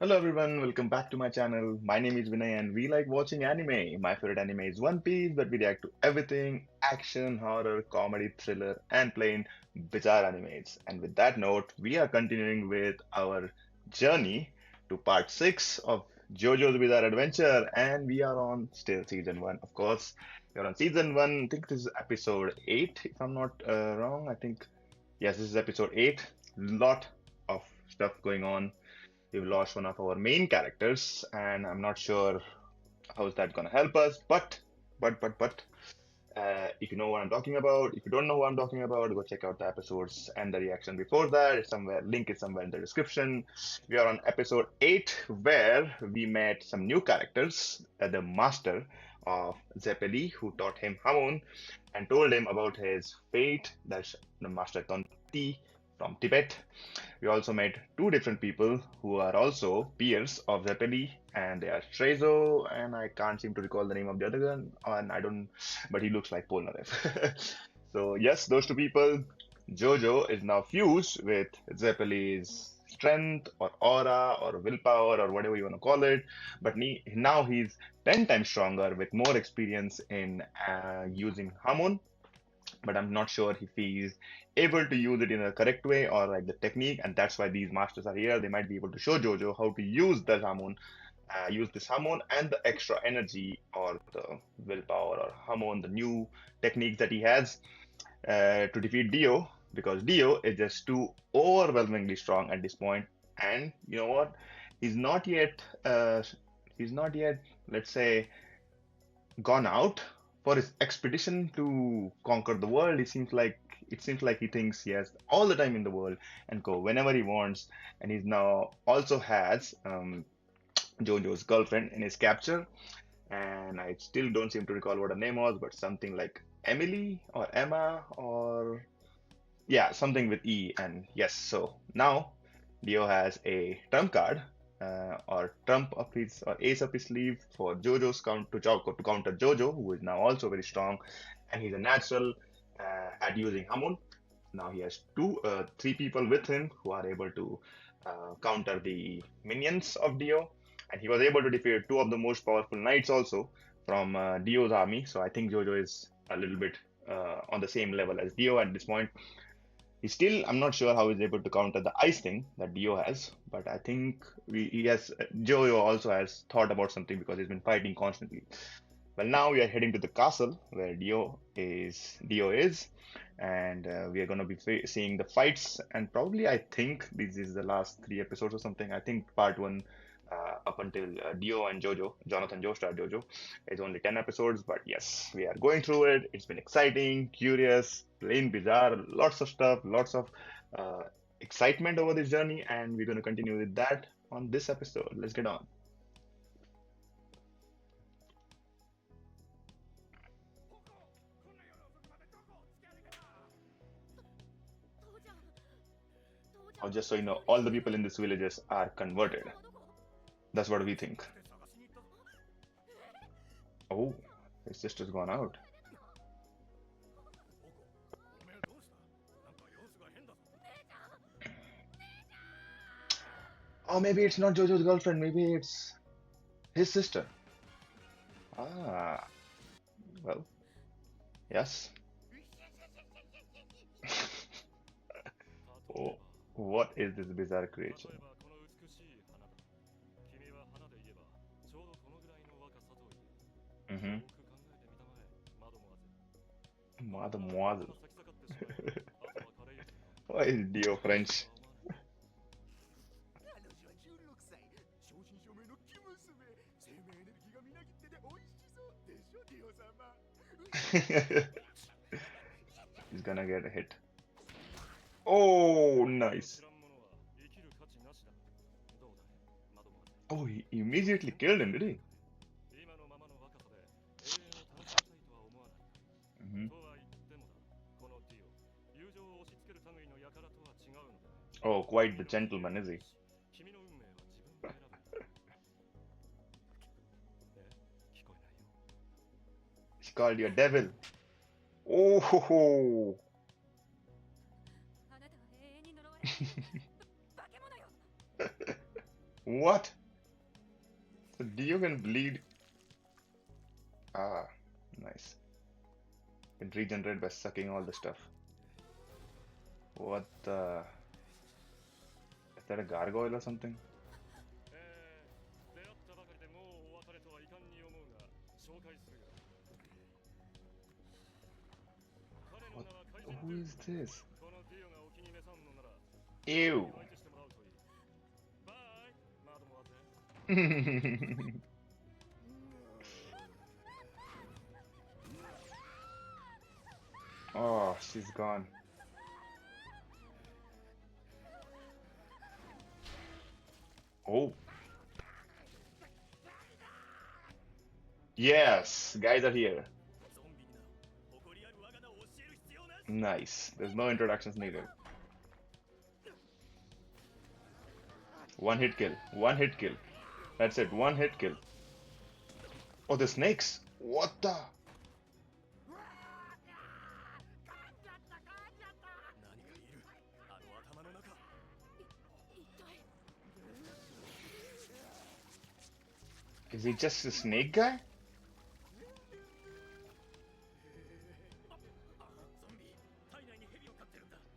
Hello everyone, welcome back to my channel. My name is Vinay and we like watching anime. My favorite anime is One Piece, but we react to everything action, horror, comedy, thriller, and plain bizarre animes. And with that note, we are continuing with our journey to part 6 of JoJo's Bizarre Adventure, and we are on still season 1. Of course, we are on season 1. I think this is episode 8, if I'm not wrong. I think, yes, this is episode 8. Lot of stuff going on. We've lost one of our main characters, and I'm not sure how is that gonna help us. But if you know what I'm talking about, if you don't know what I'm talking about, go check out the episodes and the reaction before that. It's somewhere, link is somewhere in the description. We are on episode 8, where we met some new characters. The master of Zeppeli, who taught him Hamon and told him about his fate. That's the master Tonti from Tibet. We also met two different people who are also peers of Zeppeli, and they are Trezo, and I can't seem to recall the name of the other one, and I don't, but he looks like Polnareff. So yes, those two people. Jojo is now fused with Zeppeli's strength or aura or willpower or whatever you want to call it, but now he's 10 times stronger with more experience in using Hamon, but I'm not sure if he's able to use it in a correct way or like the technique, and that's why these masters are here. They might be able to show Jojo how to use this Hamon and the extra energy or the willpower or Hamon, the new techniques that he has to defeat Dio, because Dio is just too overwhelmingly strong at this point. And you know what? He's not yet. He's not yet. Let's say gone out for his expedition to conquer the world. It seems like he thinks he has all the time in the world and go whenever he wants. And he's now also has Jojo's girlfriend in his capture. And I still don't seem to recall what her name was, but something like Emily or Emma or yeah, something with E. And yes, so now Leo has a trump card or trump up his or ace up his sleeve for Jojo's to counter Jojo, who is now also very strong, and he's a natural at using Hamon. Now he has three people with him who are able to counter the minions of Dio, and he was able to defeat two of the most powerful knights also from Dio's army. So I think Jojo is a little bit on the same level as Dio at this point. I'm not sure how he's able to counter the ice thing that Dio has, but I think Jojo also has thought about something because he's been fighting constantly. Well, now we are heading to the castle where Dio is, and we are going to be seeing the fights. And probably, I think this is the last three episodes or something. I think part one, up until Dio and Jonathan Joestar Jojo, is only 10 episodes. But yes, we are going through it. It's been exciting, curious, plain bizarre, lots of stuff, lots of uh, excitement over this journey, and we're going to continue with that on this episode. Let's get on. Or just so you know, all the people in these villages are converted. That's what we think. Oh, his sister's gone out. Oh, maybe it's not Jojo's girlfriend. Maybe it's his sister. Ah, well, yes. Oh, what is this bizarre creature? Mm-hmm. Mademoiselle. Why is Dio French? He's gonna get a hit. Oh, nice. Oh, he immediately killed him, did he? Hmm. Oh, quite the gentleman, is he? She called you a devil. Oh, ho, ho. What? So Dio can bleed. Ah, nice. Can regenerate by sucking all the stuff. What the? Is that a gargoyle or something? What? Who is this? Ew. Oh, she's gone. Oh, yes, guys are here. Nice. There's no introductions needed. One hit kill. One hit kill. That's it. One hit kill. Oh, the snakes. What the? Is he just a snake guy?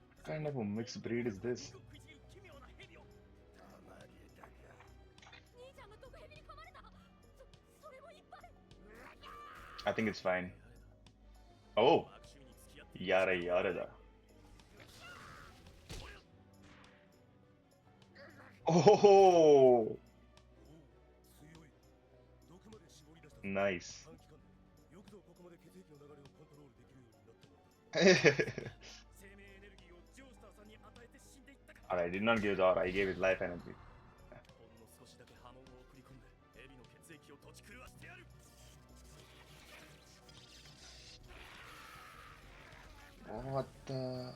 What kind of a mixed breed is this? I think it's fine. Oh, yara yara da. Oh, nice. Alright, did not give his aura, he gave his life energy. What the?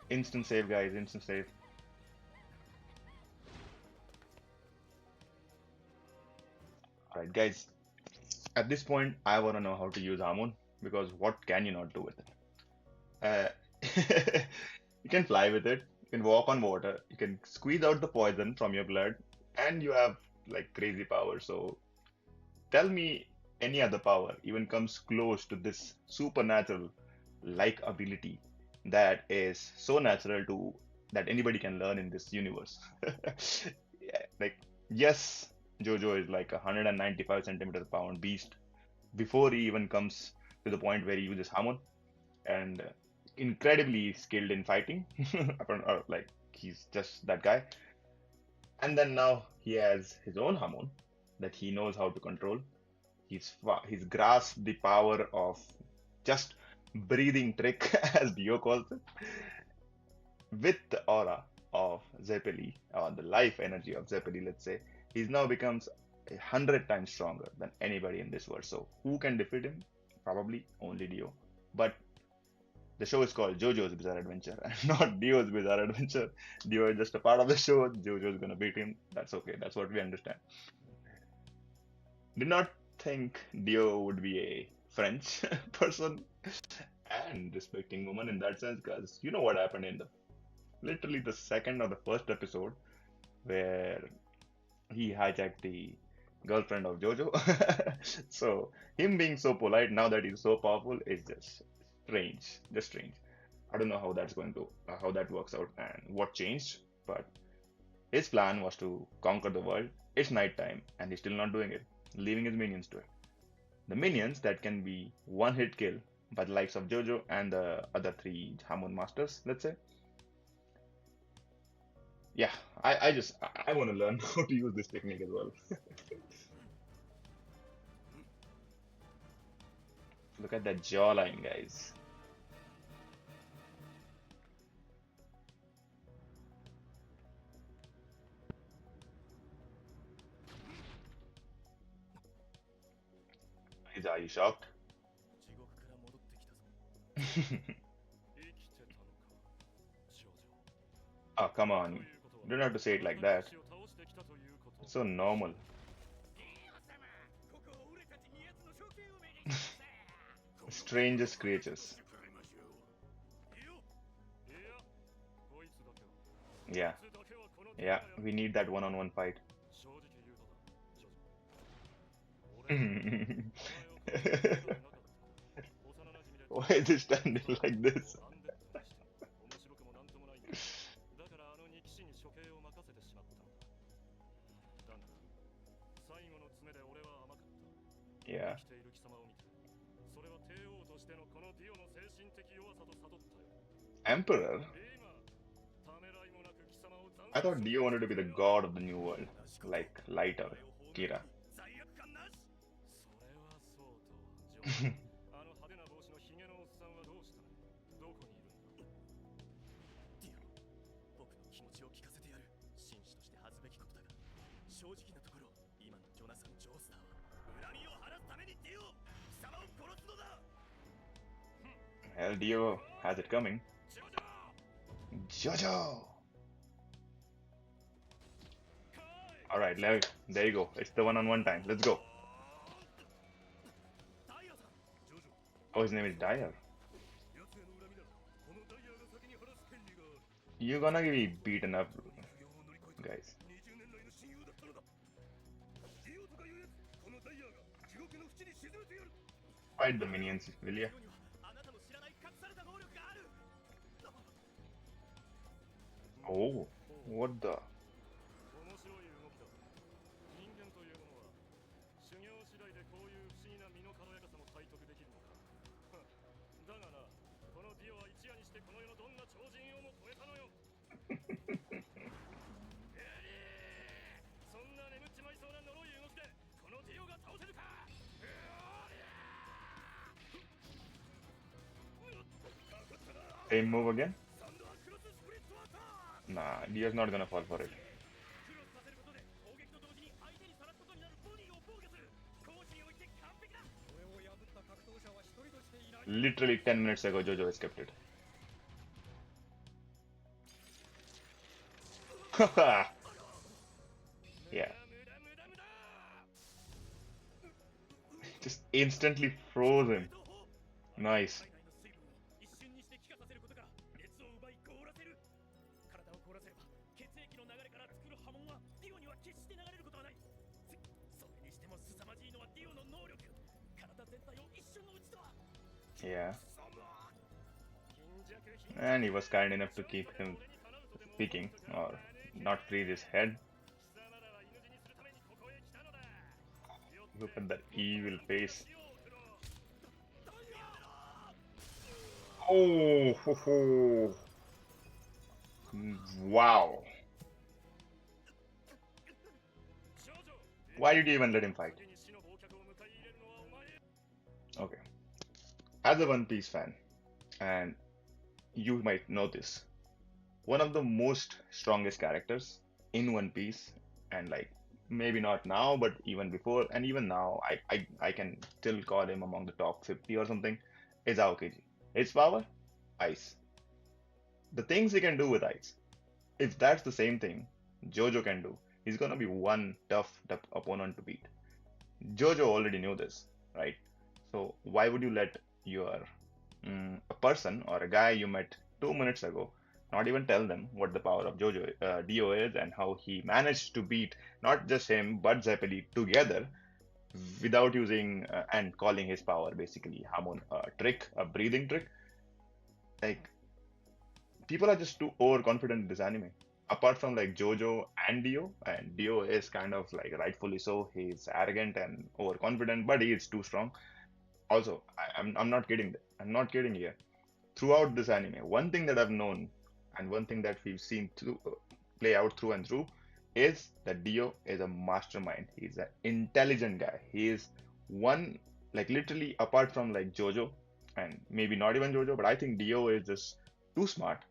Instant save, guys, instant save. Alright, guys, at this point, I want to know how to use Hamon because what can you not do with it? You can fly with it, you can walk on water, you can squeeze out the poison from your blood, and you have like crazy power. So tell me any other power even comes close to this supernatural like ability that is so natural to that anybody can learn in this universe. Yeah, like yes, JoJo is like a 195 centimeter pound beast before he even comes to the point where he uses Hamon and incredibly skilled in fighting. Like he's just that guy. And then now he has his own Hamon that he knows how to control. He's grasped the power of just breathing trick, as Dio calls it, with the aura of Zeppeli, or the life energy of Zeppeli, let's say. He's now becomes 100 times stronger than anybody in this world. So who can defeat him? Probably only Dio. But the show is called JoJo's Bizarre Adventure and not Dio's Bizarre Adventure. Dio is just a part of the show. JoJo is gonna beat him. That's okay. That's what we understand. Did not think Dio would be a French person and respecting woman in that sense, because you know what happened in the literally the second or the first episode where he hijacked the girlfriend of JoJo. So him being so polite now that he's so powerful is just strange, just strange. I don't know how that's going to how that works out and what changed, but his plan was to conquer the world. It's nighttime and he's still not doing it, leaving his minions to it. The minions that can be one hit kill by the likes of JoJo and the other three Hamon masters, let's say. Yeah, I want to learn how to use this technique as well. Look at that jawline, guys. Are you shocked? Oh, come on. You don't have to say it like that. It's so normal. Strangest creatures. Yeah. Yeah, we need that one-on-one fight. Why is he standing like this? Yeah. Emperor? I thought Dio wanted to be the god of the new world, like Light or Kira. Hell, Dio has it coming. JoJo! Alright, there you go. It's the one-on-one time. Let's go. Oh, his name is Dyer. You're gonna be beaten up, guys. Fight the minions, will ya? Oh, what the? Same move again? Nah, Dio's not gonna fall for it. Literally 10 minutes ago, JoJo escaped it. Yeah. Just instantly froze him. Nice. Yeah. And he was kind enough to keep him speaking or not freeze his head. Look at that evil face. Oh, ho, ho. Wow. Why did you even let him fight? Okay. As a One Piece fan, and you might know this, one of the most strongest characters in One Piece, and like maybe not now, but even before, and even now, I can still call him among the top 50 or something, is Aokiji. His power? Ice. The things he can do with ice. If that's the same thing Jojo can do, he's gonna be one tough opponent to beat. Jojo already knew this, right? So why would you let your a person or a guy you met 2 minutes ago not even tell them what the power of Dio is and how he managed to beat not just him but Zeppeli together without using and calling his power basically a trick, a breathing trick. Like people are just too overconfident in this anime. Apart from like Jojo and Dio is kind of like rightfully so. He's arrogant and overconfident, but he is too strong. Also, I'm not kidding. I'm not kidding here. Throughout this anime, one thing that I've known and one thing that we've seen play out through and through is that Dio is a mastermind. He's an intelligent guy. He is one, like literally apart from like Jojo and maybe not even Jojo, but I think Dio is just too smart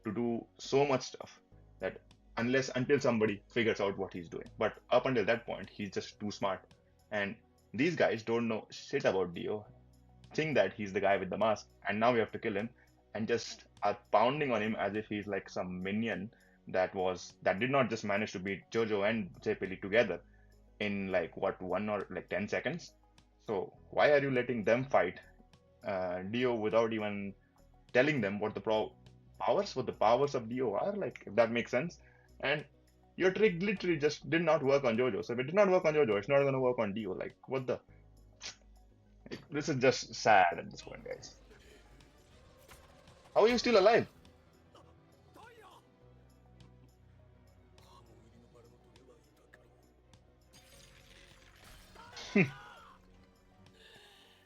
to do so much stuff that until somebody figures out what he's doing. But up until that point, he's just too smart. And these guys don't know shit about Dio, think that he's the guy with the mask, and now we have to kill him, and just are pounding on him as if he's like some minion that did not just manage to beat Jojo and Zeppeli together in like what 1 or like 10 seconds. So why are you letting them fight Dio without even telling them what the powers of Dio are? Like if that makes sense. And Your trick literally just did not work on JoJo. So if it did not work on JoJo, it's not gonna work on Dio. Like, what the? This is just sad at this point, guys. How are you still alive?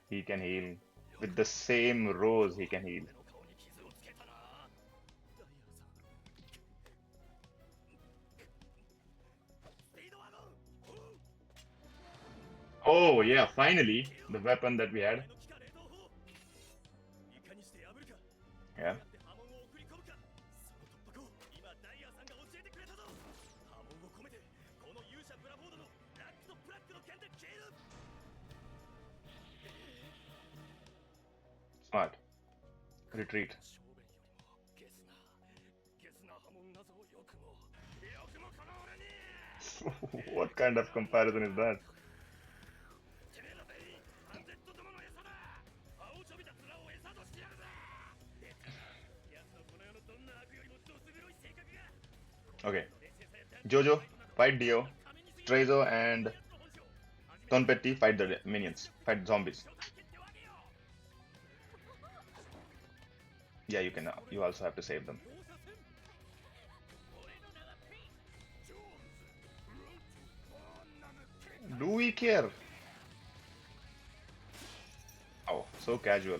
He can heal. With the same rose, he can heal. Oh, yeah, finally, the weapon that we had. Yeah. Smart. Retreat. What kind of comparison is that? Okay. Jojo, fight Dio. Trezo and Tonpetti fight the minions. Fight zombies. Yeah, you can. You also have to save them. Do we care? Oh, so casual.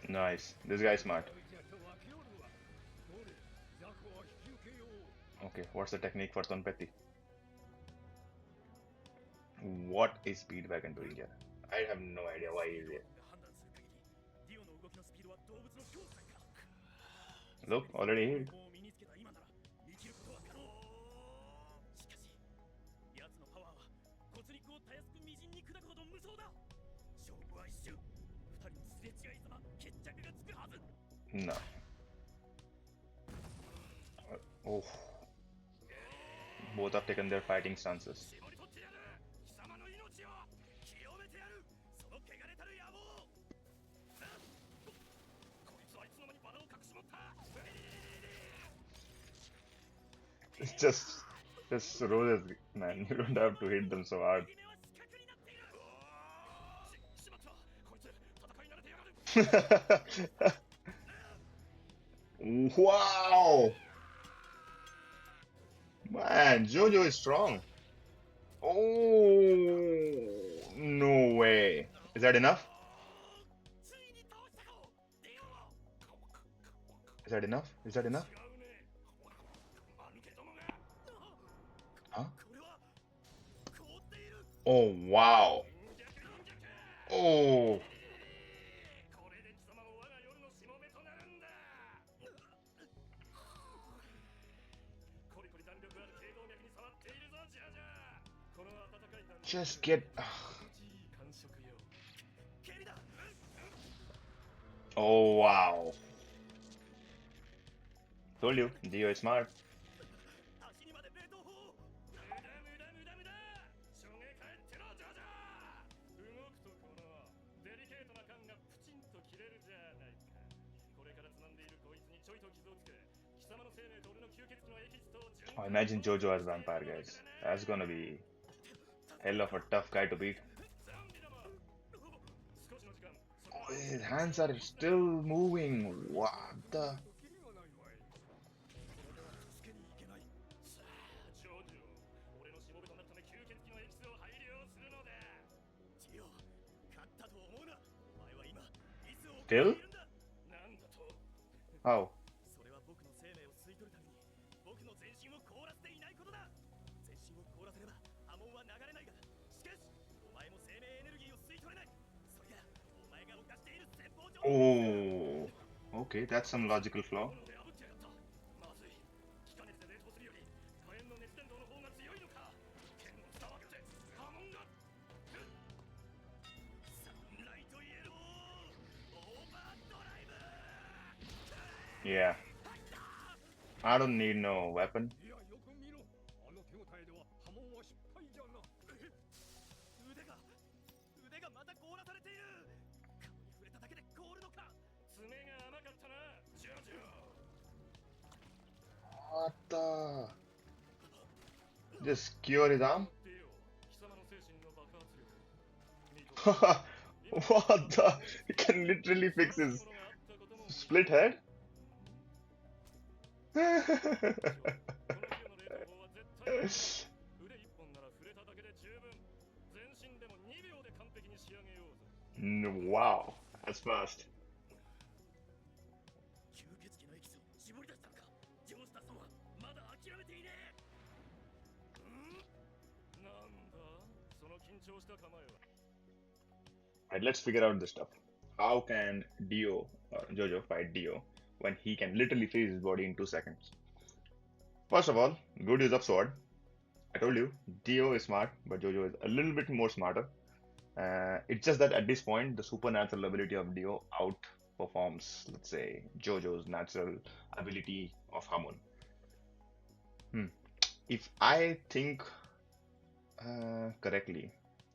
Nice. This guy's smart. Okay, what's the technique for Tonpetti? What is Speedwagon doing here? I have no idea why he's here. Look, already healed. No. Oh. Both have taken their fighting stances. It's just roses, man. You don't have to hit them so hard. Wow! Man, JoJo is strong. Oh, no way. Is that enough? Is that enough? Is that enough? Huh? Oh, wow. Oh. Just get. Oh, wow. Told you, Dio is smart. Oh, imagine JoJo as vampire, guys. That's gonna be hell of a tough guy to beat. Oh, his hands are still moving. What the? Still? How? Oh, okay, that's some logical flaw. Yeah, I don't need no weapon. What the? Just cure his arm? What the? He can literally fix his split head? Wow, that's fast. Alright, let's figure out this stuff. How can Dio or JoJo fight Dio when he can literally freeze his body in 2 seconds? First of all, good use of sword. I told you, Dio is smart, but JoJo is a little bit more smarter. It's just that at this point, the supernatural ability of Dio outperforms, let's say, JoJo's natural ability of Hamon. If I think correctly,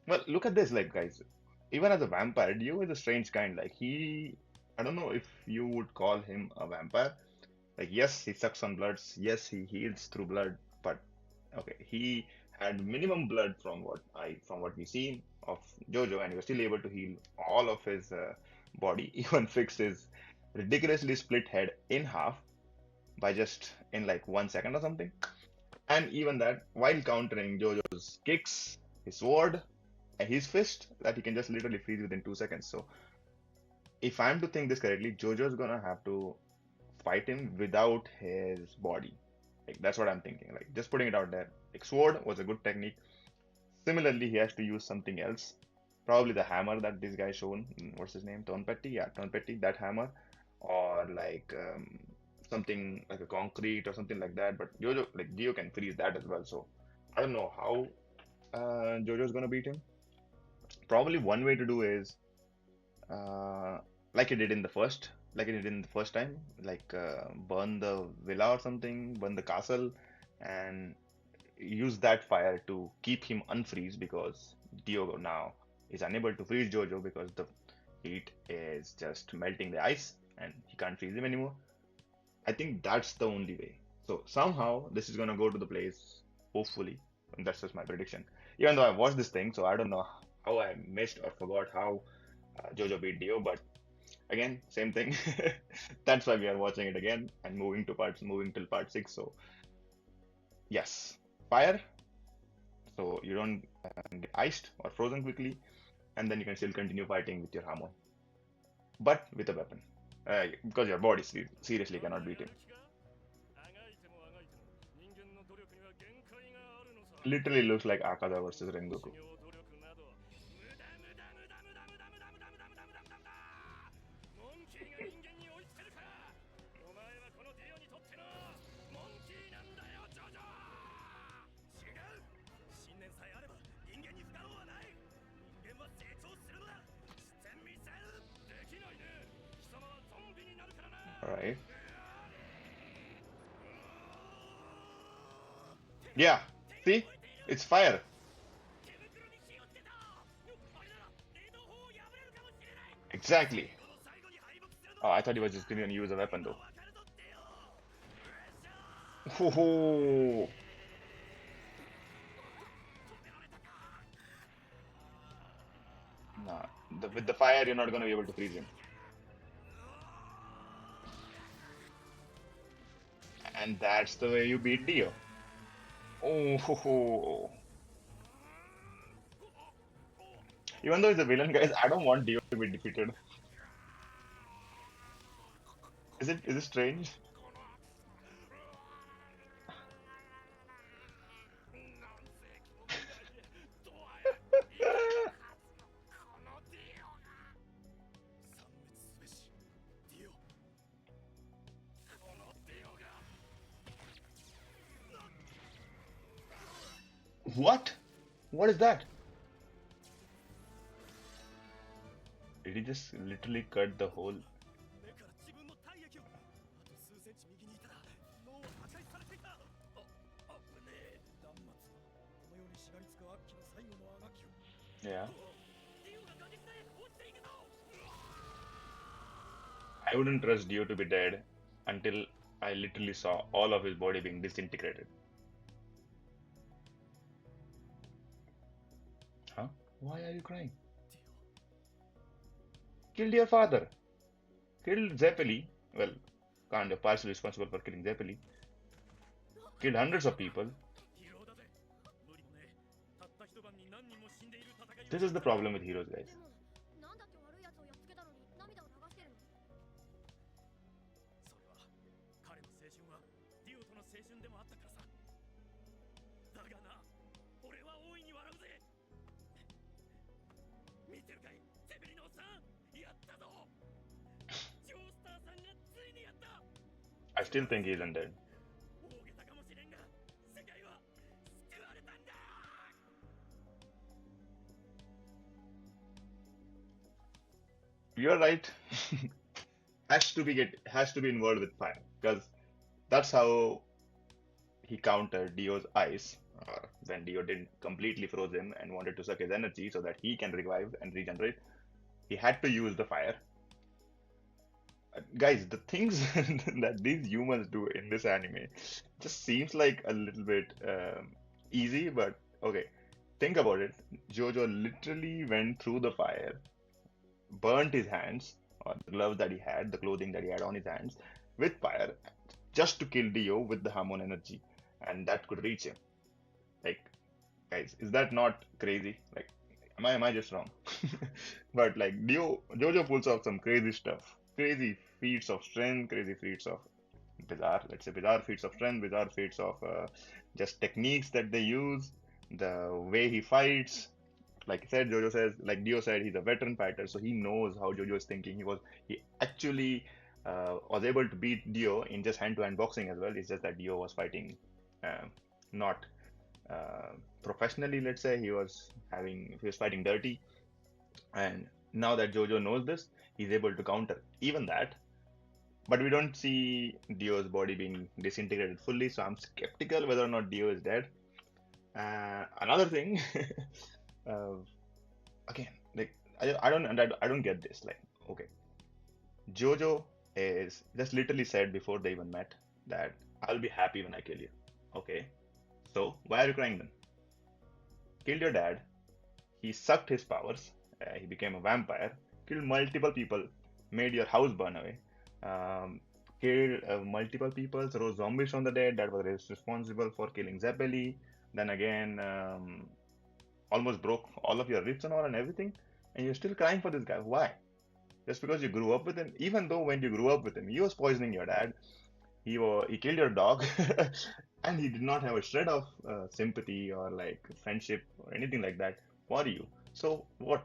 well, look at this, like, guys. Even as a vampire, Dio is a strange kind. Like, I don't know if you would call him a vampire. Like, yes, he sucks on bloods. Yes, he heals through blood. But okay, he had minimum blood from what we see of JoJo, and he was still able to heal all of his body, even fixed his ridiculously split head in half by just in like 1 second or something. And even that while countering JoJo's kicks, his sword, and his fist, that he can just literally freeze within 2 seconds. So if I'm to think this correctly, JoJo's gonna have to fight him without his body. Like that's what I'm thinking. Like just putting it out there. Like sword was a good technique. Similarly, he has to use something else. Probably the hammer that this guy shown. What's his name? Tonpetti? Yeah, Tonpetti, that hammer. Or like something like a concrete or something like that. But Jojo, like Dio can freeze that as well. So I don't know how Jojo's gonna beat him. Probably one way to do is uh, like he did in the first, time, like burn the villa or something, burn the castle, and use that fire to keep him unfreeze because Diogo now is unable to freeze Jojo because the heat is just melting the ice and he can't freeze him anymore. I think that's the only way. So somehow this is gonna go to the place, hopefully. And that's just my prediction. Even though I watched this thing, so I don't know how I missed or forgot how Jojo beat Dio, but again, same thing. That's why we are watching it again and moving till part 6. So yes, fire, so you don't get iced or frozen quickly, and then you can still continue fighting with your hammer, but with a weapon, because your body seriously cannot beat him. Literally looks like Akaza versus Rengoku. All right. Yeah. See, it's fire. Exactly. Oh, I thought he was just going to use a weapon though. Ho. Nah, with the fire, you're not going to be able to freeze him. And that's the way you beat Dio. Oh. Even though he's a villain, guys, I don't want Dio to be defeated. Is it strange? What? What is that? Did he just literally cut the hole? Yeah. I wouldn't trust Dio to be dead until I literally saw all of his body being disintegrated. Huh? Why are you crying? Killed your father. Killed Zeppeli. Well, kind of partially responsible for killing Zeppeli. Killed hundreds of people. This is the problem with heroes, guys. I still think he's undead. You're right. Has to be involved with fire because that's how he countered Dio's ice when Dio didn't completely froze him and wanted to suck his energy so that he can revive and regenerate. He had to use the fire. Guys, the things that these humans do in this anime just seems like a little bit easy, but okay. Think about it. Jojo literally went through the fire, burnt his hands, or the gloves that he had, the clothing that he had on his hands, with fire, just to kill Dio with the Hamon energy, and that could reach him. Like, guys, is that not crazy? Like, am I just wrong? But like Jojo pulls off some crazy stuff, crazy feats of strength, crazy feats of bizarre, let's say bizarre feats of strength, bizarre feats of just techniques that they use, the way he fights. Like I said, Jojo says, like Dio said, he's a veteran fighter, so he knows how Jojo is thinking. He actually was able to beat Dio in just hand-to-hand boxing as well. It's just that Dio was fighting uh, not uh, professionally. Let's say he was fighting dirty, and now that Jojo knows this, he's able to counter even that. But we don't see Dio's body being disintegrated fully, so I'm skeptical whether or not Dio is dead. Another thing, uh, again, like I don't get this. Like, okay, Jojo is just literally said before they even met that I'll be happy when I kill you. Okay, so why are you crying then? Killed your dad. He sucked his powers. He became a vampire. Killed multiple people. Made your house burn away. Um, Killed multiple people. Throw zombies from the dead. That was responsible for killing Zeppeli. Then again, almost broke all of your ribs and all and everything. And you're still crying for this guy. Why? Just because you grew up with him? Even though when you grew up with him, he was poisoning your dad. He killed your dog. And he did not have a shred of sympathy or like friendship or anything like that for you. So what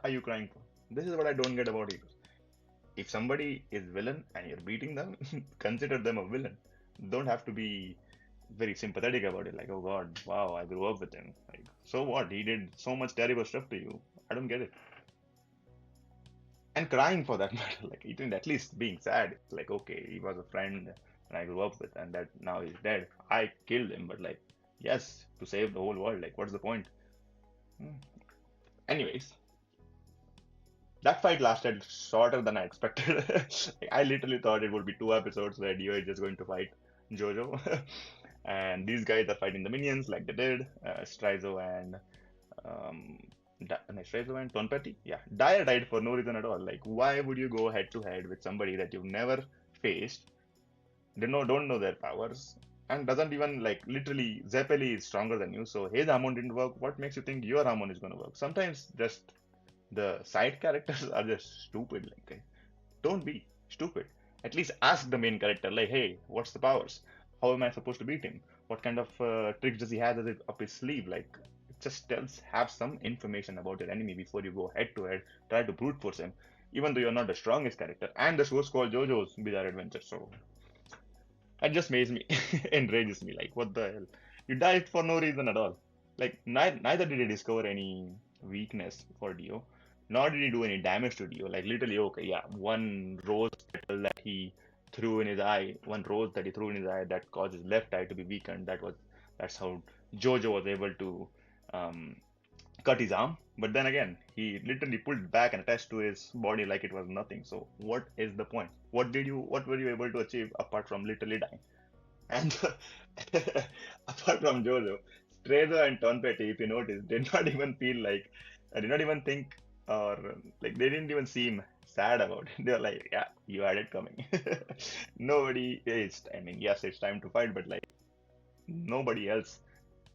are you crying for? This is what I don't get about heroes. If somebody is villain and you're beating them, consider them a villain. Don't have to be very sympathetic about it. Like, oh God, wow, I grew up with him. Like, so what? He did so much terrible stuff to you. I don't get it. And crying for that matter, like it didn't at least being sad. It's like, okay, he was a friend and I grew up with, and that now he's dead. I killed him, but like, yes, to save the whole world. Like, what's the point? Hmm. Anyways, that fight lasted shorter than I expected. I literally thought it would be 2 episodes where Dio is just going to fight Jojo, and these guys are fighting the minions like they did, Strizo and um, Strizo and Tonpetti. Yeah, Dyer died for no reason at all. Like, why would you go head to head with somebody that you've never faced, don't know their powers, and doesn't even like literally Zeppeli is stronger than you, so his Hamon didn't work. What makes you think your Hamon is gonna work? Sometimes just the side characters are just stupid. Like, don't be stupid. At least ask the main character, like, hey, what's the powers? How am I supposed to beat him? What kind of tricks does he have up his sleeve? Like, it just have some information about your enemy before you go head to head, try to brute force him, even though you're not the strongest character. And the show's called JoJo's Bizarre Adventure, so that just makes me enrages me. Like, what the hell? You died for no reason at all. Like, neither did he discover any weakness for Dio, nor did he do any damage to Dio. Like, literally, okay, yeah, one rose petal that he threw in his eye, one rose that he threw in his eye that caused his left eye to be weakened. That's how Jojo was able to um, cut his arm, but then again, he literally pulled it back and attached to his body like it was nothing. So what is the point? What were you able to achieve apart from literally dying? And apart from JoJo, Streza and Tonpetty, if you notice, did not even feel like, did not even think, or like they didn't even seem sad about it. They were like, yeah, you had it coming. Nobody is, I mean, yes, it's time to fight, but like nobody else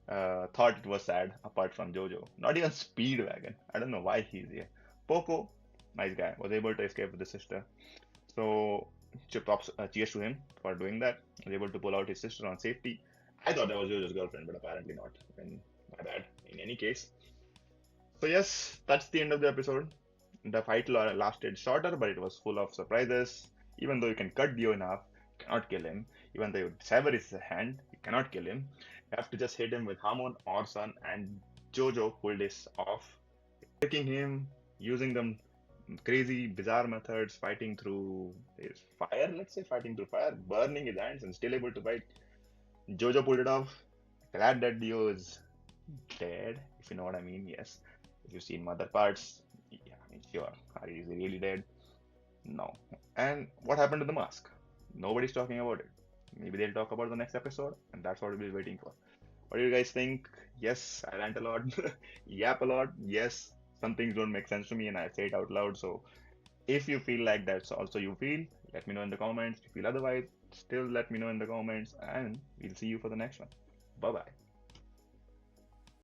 thought it was sad apart from JoJo. Not even Speedwagon. I don't know why he's here. Poco, nice guy, was able to escape with his sister. So cheers to him for doing that. He was able to pull out his sister on safety. I thought that was JoJo's girlfriend, but apparently not. And my bad. In any case. So yes, that's the end of the episode. The fight lasted shorter, but it was full of surprises. Even though you can cut Dio in half, you cannot kill him. Even though you sever his hand, you cannot kill him. You have to just hit him with Hamon or Sun, and JoJo pulled this off. Tricking him, using them crazy, bizarre methods, fighting through his fire, let's say, fighting through fire, burning his hands, and still able to fight. JoJo pulled it off. Glad that Dio is dead, if you know what I mean. Yes. If you've seen Mother Parts, yeah, I mean, sure. Are he really dead? No. And what happened to the mask? Nobody's talking about it. Maybe they'll talk about the next episode, and that's what we'll be waiting for. What do you guys think? Yes, I rant a lot, yap a lot. Yes, some things don't make sense to me, and I say it out loud. So if you feel like that's also you feel, let me know in the comments. If you feel otherwise, still let me know in the comments, and we'll see you for the next one. Bye bye.